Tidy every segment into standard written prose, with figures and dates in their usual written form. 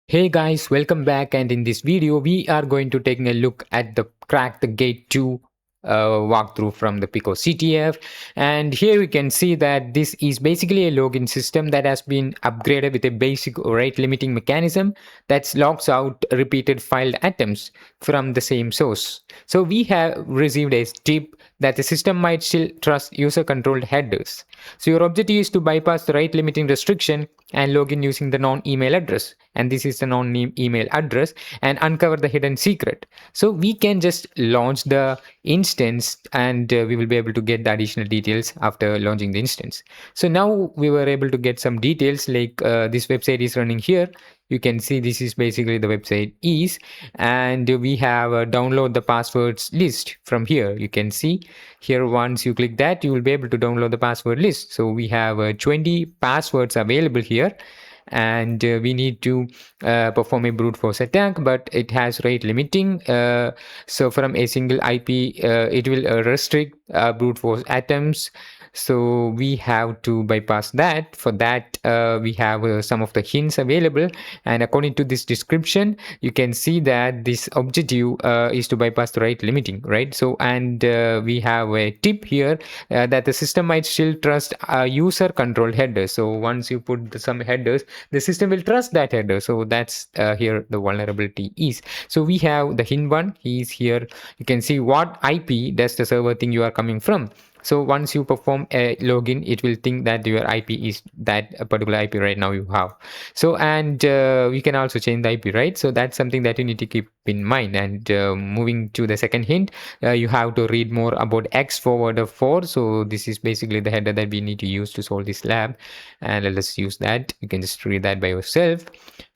Hey guys, welcome back, and in this video we are going to taking a look at the crack the gate 2 walkthrough from the PicoCTF. And here we can see that this is basically a login system that has been upgraded with a basic rate limiting mechanism that logs out repeated filed attempts from the same source. So we have received a tip that the system might still trust user controlled headers. So your objective is to bypass the rate limiting restriction and log in using the non-email address, and this is the non-email address, and uncover the hidden secret. So we can just launch the instance, and we will be able to get the additional details after launching the instance. So now we were able to get some details like this website is running here. You can see this is basically the website is, and we have download the passwords list from here. You can see here, once you click that, you will be able to download the password list. So we have 20 passwords available here, and we need to perform a brute force attack, but it has rate limiting. So from a single IP, it will restrict brute force attempts. So we have to bypass that. For that, we have some of the hints available, and according to this description, you can see that this objective is to bypass the rate limiting, right? So, and we have a tip here that the system might still trust user controlled headers. So once you put some headers, the system will trust that header. So that's here the vulnerability is. So we have the hint one. He's here. You can see what IP does the server think you are coming from. So once you perform a login, it will think that your IP is that particular IP right now you have. So, and we can also change the IP, right? So that's something that you need to keep in mind. And moving to the second hint, you have to read more about X forwarder 4. So this is basically the header that we need to use to solve this lab, and let's use that. You can just read that by yourself.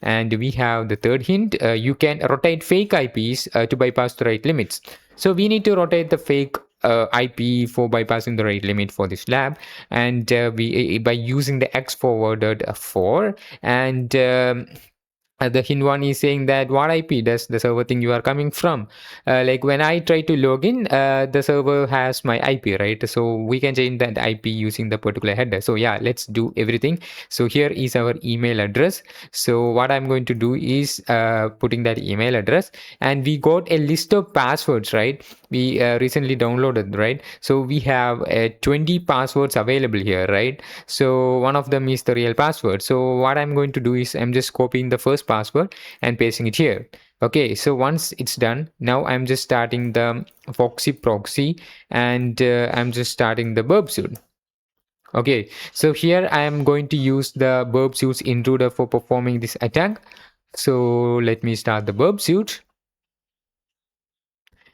And we have the third hint. You can rotate fake IPs to bypass the rate limits. So we need to rotate the fake IP for bypassing the rate limit for this lab, and we by using the X forwarded 4. And the hint one is saying that what IP does the server think you are coming from. Like when I try to log in, the server has my IP, right? So we can change that IP using the particular header. So yeah, let's do everything. So here is our email address. So what I'm going to do is putting that email address, and we got a list of passwords, right? We recently downloaded, right? So we have 20 passwords available here, right? So one of them is the real password. So what I'm going to do is I'm just copying the first password and pasting it here. Okay, so once it's done, now I'm just starting the Foxy proxy, and I'm just starting the burp suit. Okay, so here I am going to use the burp suits intruder for performing this attack. So let me start the burp suit.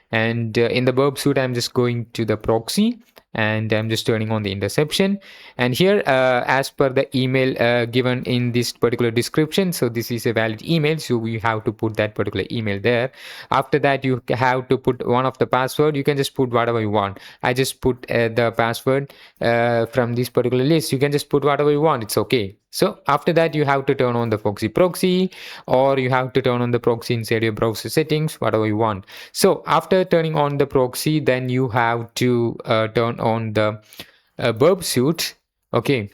And in the burp suite, I'm just going to the proxy, and I'm just turning on the interception. And here, as per the email given in this particular description, so this is a valid email, so we have to put that particular email there. After that, you have to put one of the password. You can just put whatever you want. I just put the password from this particular list. You can just put whatever you want. It's okay. So after that, you have to turn on the Foxy proxy, or you have to turn on the proxy inside your browser settings, whatever you want. So after turning on the proxy, then you have to turn on the burp suite. Okay.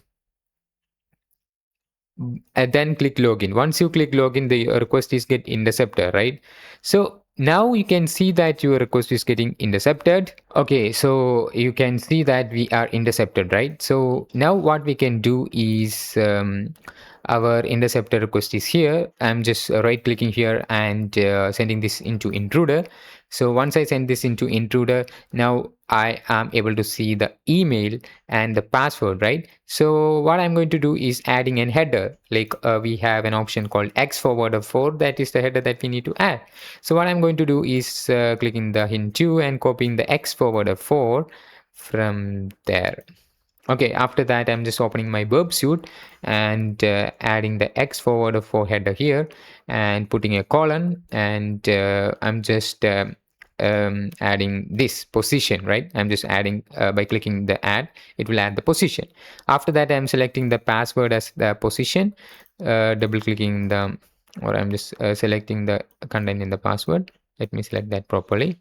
And then click login. Once you click login, the request is get intercepted, right? So now you can see that your request is getting intercepted. Okay, so you can see that we are intercepted, right? So now what we can do is our interceptor request is here. I'm just right clicking here and sending this into intruder. So once I send this into intruder, now I am able to see the email and the password, right? So what I'm going to do is adding a header. Like we have an option called X forwarder 4. That is the header that we need to add. So what I'm going to do is clicking the hint 2 and copying the X forwarder 4 from there. Okay, after that, I'm just opening my burp suite and adding the X forwarder 4 header here and putting a colon, and I'm just adding this position, right? I'm just adding by clicking the add, it will add the position. After that, I'm selecting the password as the position, double clicking the, or I'm just selecting the content in the password. Let me select that properly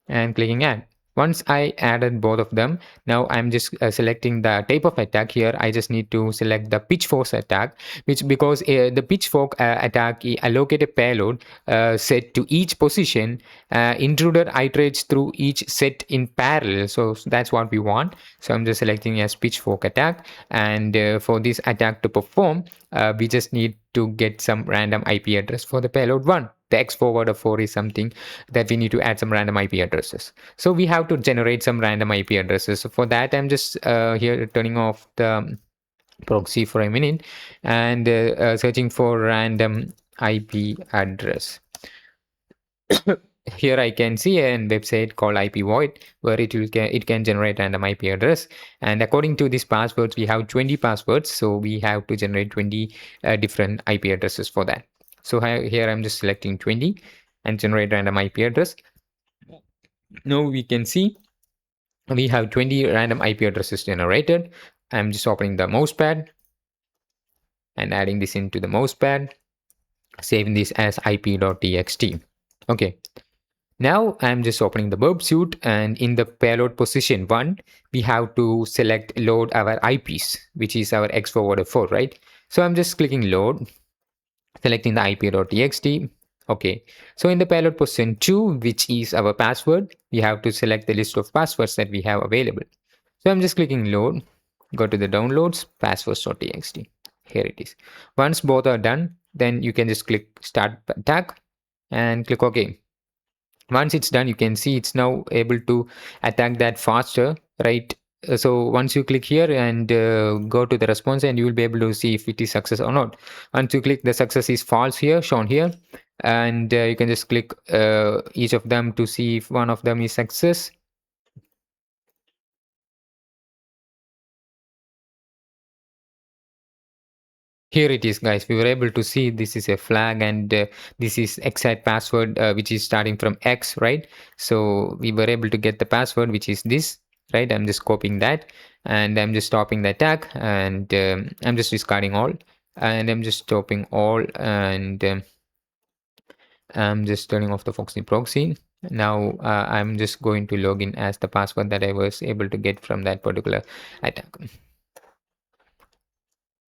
and clicking add. Once I added both of them, now I'm just selecting the type of attack. Here I just need to select the pitchfork attack, which because the pitchfork attack allocate a payload set to each position. Intruder iterates through each set in parallel, so that's what we want. So I'm just selecting as pitchfork attack, and for this attack to perform, we just need to get some random IP address for the payload 1. The X forwarder 4 is something that we need to add some random IP addresses. So we have to generate some random IP addresses. So for that, I'm just here turning off the proxy for a minute and searching for random IP address. Here I can see a website called IP Void where it can generate random IP address, and according to these passwords we have 20 passwords, so we have to generate 20 different IP addresses for that. So here I'm just selecting 20 and generate random IP address. Now we can see we have 20 random IP addresses generated. I'm just opening the mousepad and adding this into the mousepad, saving this as ip.txt. Okay. Now I'm just opening the burp suite, and in the payload position 1, we have to select load our IPs, which is our X forwarder 4, right? So I'm just clicking load, selecting the ip.txt. Okay, so in the payload position 2, which is our password, we have to select the list of passwords that we have available. So I'm just clicking load, go to the downloads, passwords.txt. Here it is. Once both are done, then you can just click start attack and click OK. Once it's done, you can see it's now able to attack that faster, right? So once you click here and go to the response, and you will be able to see if it is success or not. Once you click the success is false here, shown here, and you can just click each of them to see if one of them is success. Here it is, guys. We were able to see this is a flag, and this is exact password, which is starting from X, right? So we were able to get the password, which is this, right? I'm just copying that, and I'm just stopping the attack, and I'm just discarding all, and I'm just stopping all, and I'm just turning off the Foxy proxy. Now I'm just going to log in as the password that I was able to get from that particular attack,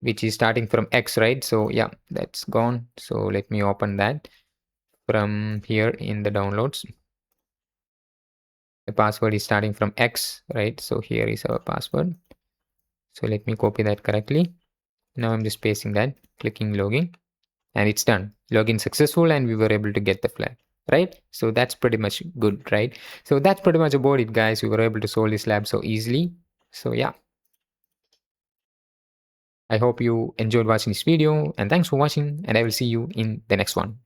which is starting from X, right? So yeah, that's gone. So let me open that from here in the downloads. The password is starting from X, right? So here is our password. So let me copy that correctly. Now I'm just pasting that, clicking login, and it's done. Login successful, and we were able to get the flag, right? So that's pretty much good, right? So that's pretty much about it, guys. We were able to solve this lab so easily. So yeah, I hope you enjoyed watching this video, and thanks for watching, and I will see you in the next one.